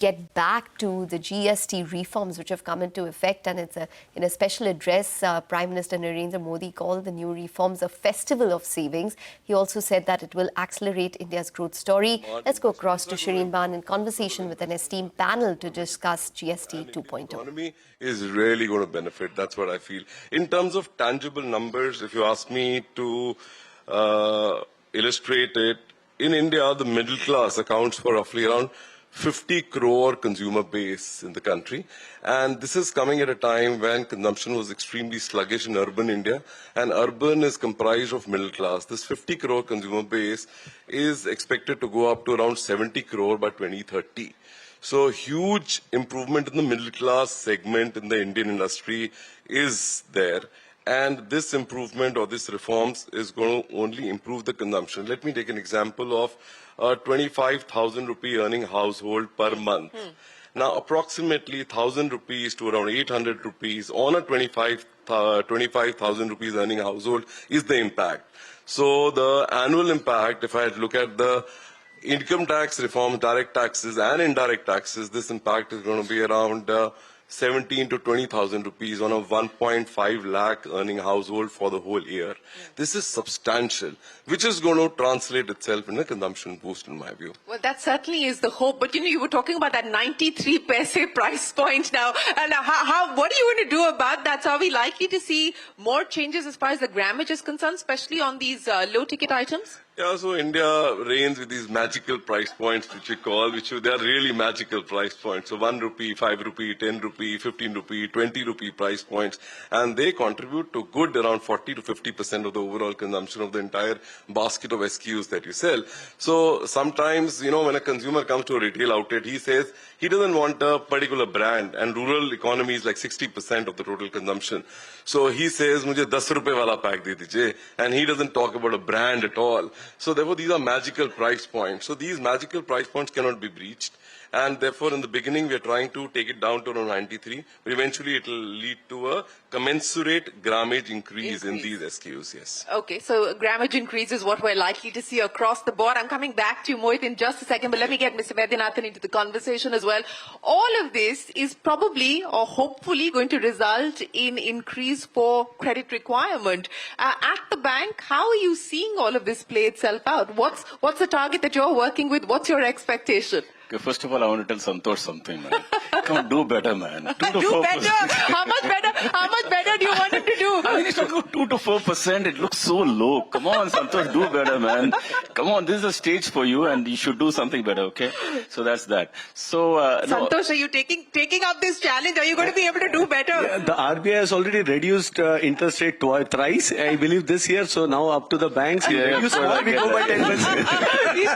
get back to the GST reforms which have come into effect. And it's in a special address, Prime Minister Narendra Modi called the new reforms a festival of savings. He also said that it will accelerate India's growth story. Let's go across to Shireen Ban in conversation with an esteemed panel to discuss GST 2.0. Economy is really going to benefit. That's what I feel. In terms of tangible numbers, if you ask me to illustrate it, in India, the middle class accounts for roughly around 50 crore consumer base in the country. And this is coming at a time when consumption was extremely sluggish in urban India, and urban is comprised of middle class. This 50 crore consumer base is expected to go up to around 70 crore by 2030. So huge improvement in the middle class segment in the Indian industry is there. And this improvement or this reforms is going to only improve the consumption. Let me take an example of a 25,000 rupee earning household per month. Now, approximately 1,000 rupees to around 800 rupees on a 25,000 rupees earning household is the impact. So the annual impact, if I look at the income tax reform, direct taxes and indirect taxes, this impact is going to be around 17 to 20,000 rupees on a 1.5 lakh earning household for the whole year. This is substantial, which is going to translate itself in a consumption boost, in my view. Well, that certainly is the hope. But, you were talking about that 93 paise price point now. And what are you going to do about that? So are we likely to see more changes as far as the grammage is concerned, especially on these low-ticket items? Yeah, so India reigns with these magical price points, which we call, they are really magical price points. So 1 rupee, 5 rupee, 10 rupee, 15 rupee, 20 rupee price points. And they contribute to good around 40 to 50% of the overall consumption of the entire basket of SKUs that you sell. So sometimes, when a consumer comes to a retail outlet, he says he doesn't want a particular brand. And rural economy is like 60% of the total consumption. So he says, "Mujhe 10 rupees wala pack de dijiye." And he doesn't talk about a brand at all. So therefore, these are magical price points. So these magical price points cannot be breached. And therefore, in the beginning, we are trying to take it down to around 93. But eventually, it will lead to a commensurate grammage increase in these SKUs, yes. Okay, so grammage increase is what we're likely to see across the board. I'm coming back to you, Mohit, in just a second. But let me get Mr. Vaidyanathan into the conversation as well. All of this is probably or hopefully going to result in increase for credit requirement. At the bank, how are you seeing all of this play itself out? What's the target that you're working with? What's your expectation? Okay, first of all, I want to tell Santosh something, man. Come on, do better, man. 2 to 4%. Do better? How much better? How much better do you want him to do? I mean, it's talking about 2 to 4%. It looks so low. Come on, Santosh, do better, man. Come on, this is a stage for you, and you should do something better, okay? So that's that. So, Santosh, are you taking up this challenge? Are you going to be able to do better? Yeah, the RBI has already reduced interest rate thrice, I believe, this year. So now up to the banks, reduce more, we go by 10%. He's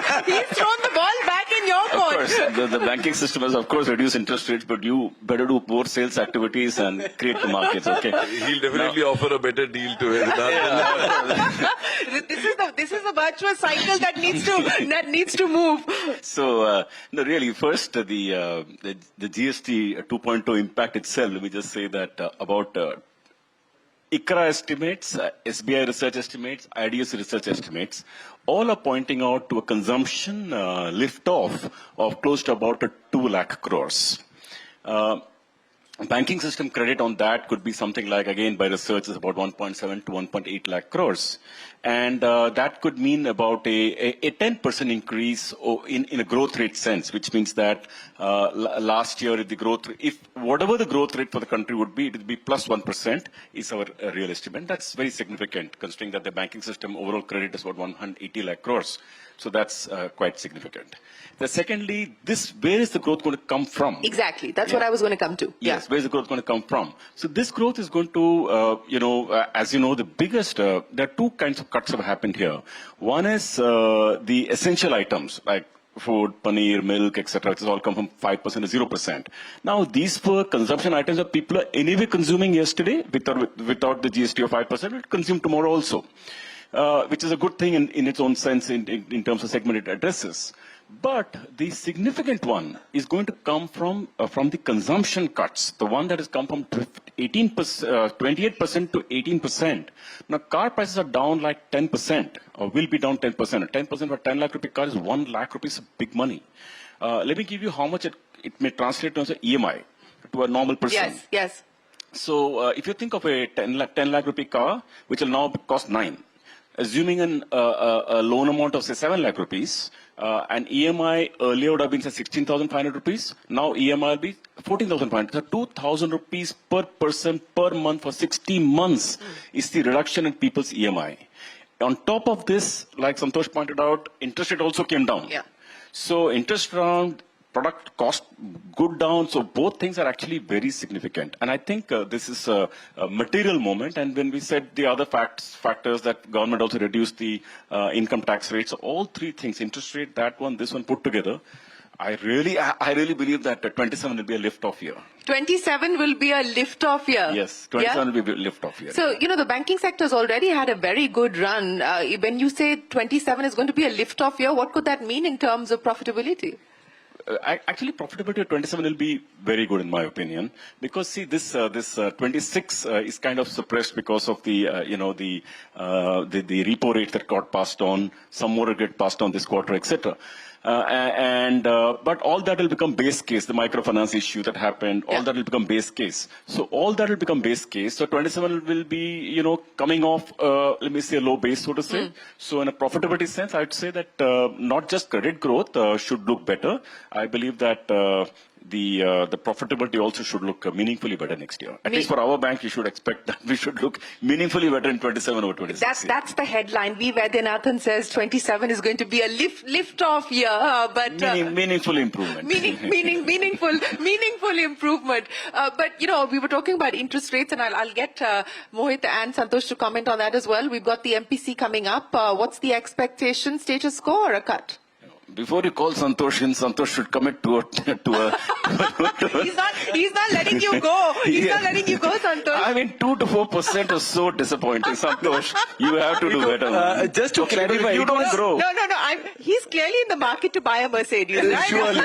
thrown the ball back in your court. of course, the banking system has, of course, reduced interest rates, but you better do more sales activities and create the markets, okay? He'll definitely offer a better deal to him. This is a virtuous cycle that needs to move. So, no, really, first, the GST 2.0 impact itself, let me just say that about ICRA estimates, SBI research estimates, IDS research estimates, all are pointing out to a consumption lift-off of close to about 2 lakh crores. Banking system credit on that could be something like, again, by research, is about 1.7 to 1.8 lakh crores. And that could mean about a 10% increase in a growth rate sense, which means that last year, if whatever the growth rate for the country would be, it would be plus 1% is our real estimate. That's very significant, considering that the banking system overall credit is about 180 lakh crores. So that's quite significant. Secondly, where is the growth going to come from? Exactly. That's what I was going to come to. Yes, where is the growth going to come from? So this growth is going to, as you know, the biggest, there are two kinds of cuts have happened here. One is the essential items like food, paneer, milk, etc., which has all come from 5% to 0%. Now, these were consumption items that people are anyway consuming yesterday without the GST of 5%, will consume tomorrow also. Which is a good thing in its own sense in terms of segment it addresses. But the significant one is going to come from the consumption cuts, the one that has come from 28% to 18%. Now, car prices are down like 10%, or will be down 10%. 10% for 10 lakh rupee car is 1 lakh rupees, big money. Let me give you how much it may translate to also EMI to a normal person. Yes, yes. So if you think of a 10 lakh rupee car, which will now cost 9, assuming a loan amount of say 7 lakh rupees, and EMI earlier would have been say 16,500 rupees, now EMI will be 14,500. So 2,000 rupees per person per month for 60 months is the reduction in people's EMI. On top of this, like Santosh pointed out, interest rate also came down. Yeah. So interest around product cost good down. So both things are actually very significant. And I think this is a material moment. And when we said the other factors that government also reduced the income tax rates, so all three things, interest rate, that one, this one put together, I really believe that 27 will be a lift-off year. 27 will be a lift-off year. Yes, 27 will be a lift-off year. So, the banking sector has already had a very good run. When you say 27 is going to be a lift-off year, what could that mean in terms of profitability? Actually, profitability of 27 will be very good in my opinion, because see this 26 is kind of suppressed because of the the repo rate that got passed on, some more will get passed on this quarter, etc. But all that will become base case. The microfinance issue that happened, all that will become base case. So all that will become base case. So 27 will be, coming off, let me say, a low base, so to say. So in a profitability sense, I'd say that not just credit growth should look better. I believe that the profitability also should look meaningfully better next year. At least for our bank, you should expect that we should look meaningfully better in 27 over 26. That's the headline. V. Vaidyanathan says 27 is going to be a lift-off year, but meaningful improvement. meaningful improvement. But we were talking about interest rates, and I'll get Mohit and Santosh to comment on that as well. We've got the MPC coming up. What's the expectation? Status quo or a cut? Before you call Santosh in, Santosh should commit to a He's not letting you go. He's not letting you go, Santosh. I mean, 2 to 4% is so disappointing, Santosh. You have to do better. Just to clarify, you don't grow. No. He's clearly in the market to buy a Mercedes. Right? Surely.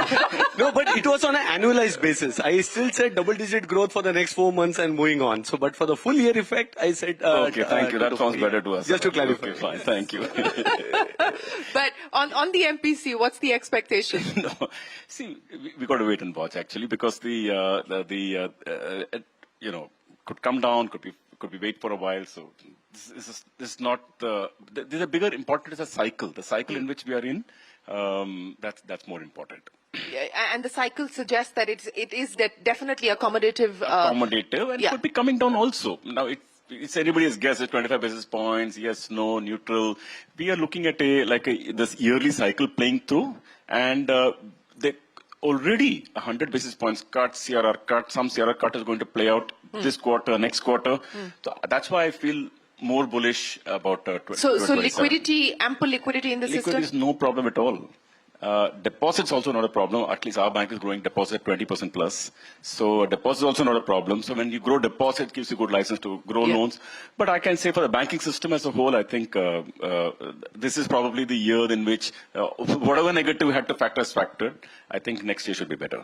No, but it was on an annualized basis. I still said double-digit growth for the next 4 months and moving on. So, but for the full year effect, I said. Okay, thank you. That sounds better to us. Just to clarify. Okay, fine. Thank you. But on the MPC, what's the expectation? No. See, we got to wait and watch actually, because the could come down, could be wait for a while. So this is not there's a bigger important is a cycle. The cycle in which we are in, that's more important. And the cycle suggests that it is definitely accommodative. And could be coming down also. Now it's anybody's guess. It's 25 basis points. Yes, no, neutral. We are looking at this yearly cycle playing through, and they already 100 basis points cut, CRR cut. Some CRR cut is going to play out this quarter, next quarter. So that's why I feel more bullish about. So liquidity, ample liquidity in the system. Liquidity is no problem at all. Deposits also not a problem. At least our bank is growing deposit 20% plus. So deposits also not a problem. So when you grow deposit, it gives you good license to grow loans. But I can say for the banking system as a whole, I think this is probably the year in which whatever negative we had to factor is factored. I think next year should be better.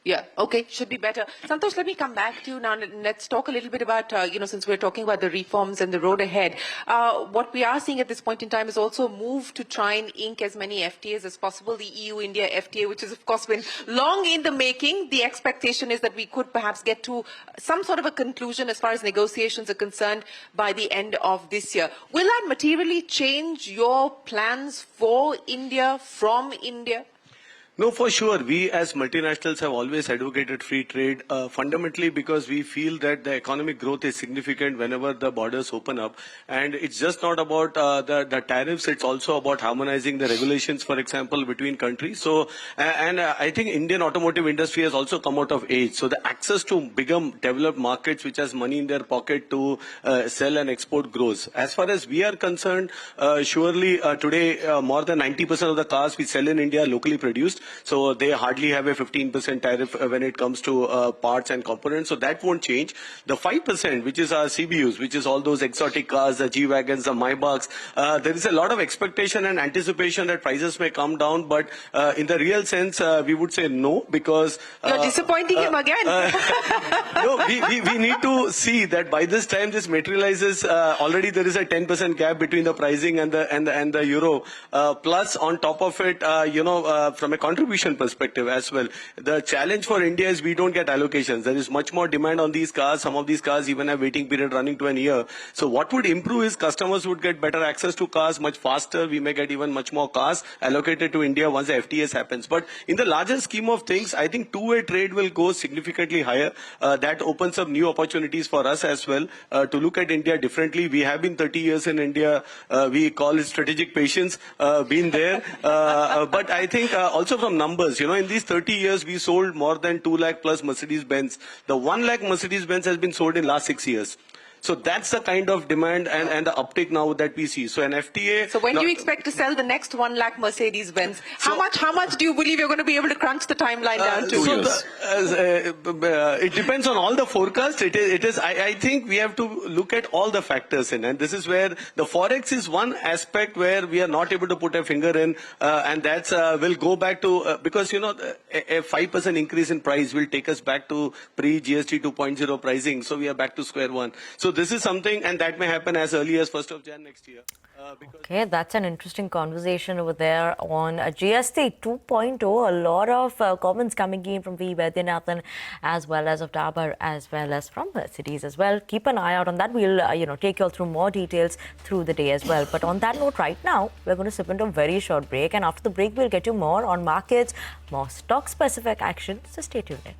Yeah, okay, should be better. Santosh, let me come back to you now. Let's talk a little bit about, since we're talking about the reforms and the road ahead. What we are seeing at this point in time is also a move to try and ink as many FTAs as possible. The EU-India FTA, which has, of course, been long in the making. The expectation is that we could perhaps get to some sort of a conclusion as far as negotiations are concerned by the end of this year. Will that materially change your plans for India, from India? No, for sure. We as multinationals have always advocated free trade, fundamentally because we feel that the economic growth is significant whenever the borders open up. And it's just not about the tariffs, it's also about harmonizing the regulations, for example, between countries. So, I think Indian automotive industry has also come out of age. So the access to bigger developed markets which has money in their pocket to sell and export grows. As far as we are concerned, surely today more than 90% of the cars we sell in India are locally produced. So they hardly have a 15% tariff when it comes to parts and components. So that won't change. The 5%, which is our CBUs, which is all those exotic cars, the G-Wagons, the Maybachs, there is a lot of expectation and anticipation that prices may come down. But in the real sense, we would say no, because... You're disappointing him again. No, we need to see that by this time this materializes. Already there is a 10% gap between the pricing and the euro. Plus, on top of it, from a contribution contribution perspective as well. The challenge for India is we don't get allocations. There is much more demand on these cars. Some of these cars even have waiting period running to an year. So what would improve is customers would get better access to cars much faster. We may get even much more cars allocated to India once the FTAs happens. But in the larger scheme of things, I think two-way trade will go significantly higher. That opens up new opportunities for us as well to look at India differently. We have been 30 years in India. We call it strategic patience, been there. But I think also from numbers, in these 30 years, we sold more than 2 lakh plus Mercedes-Benz. The 1 lakh Mercedes-Benz has been sold in last 6 years. So that's the kind of demand and the uptick now that we see. So an FTA. So when do you expect to sell the next 1 lakh Mercedes-Benz? How much do you believe you're going to be able to crunch the timeline down to? It depends on all the forecasts. I think we have to look at all the factors in, and this is where the forex is one aspect where we are not able to put a finger in, and that's will go back to because a 5% increase in price will take us back to pre-GST 2.0 pricing. So we are back to square one. So this is something, and that may happen as early as 1st of Jan next year. Okay, that's an interesting conversation over there on GST 2.0. A lot of comments coming in from V. Vaidyanathan as well as of Dabur as well as from Mercedes as well. Keep an eye out on that. We'll take you all through more details through the day as well. But on that note, right now, we're going to slip into a very short break. And after the break, we'll get you more on markets, more stock-specific action. So stay tuned in.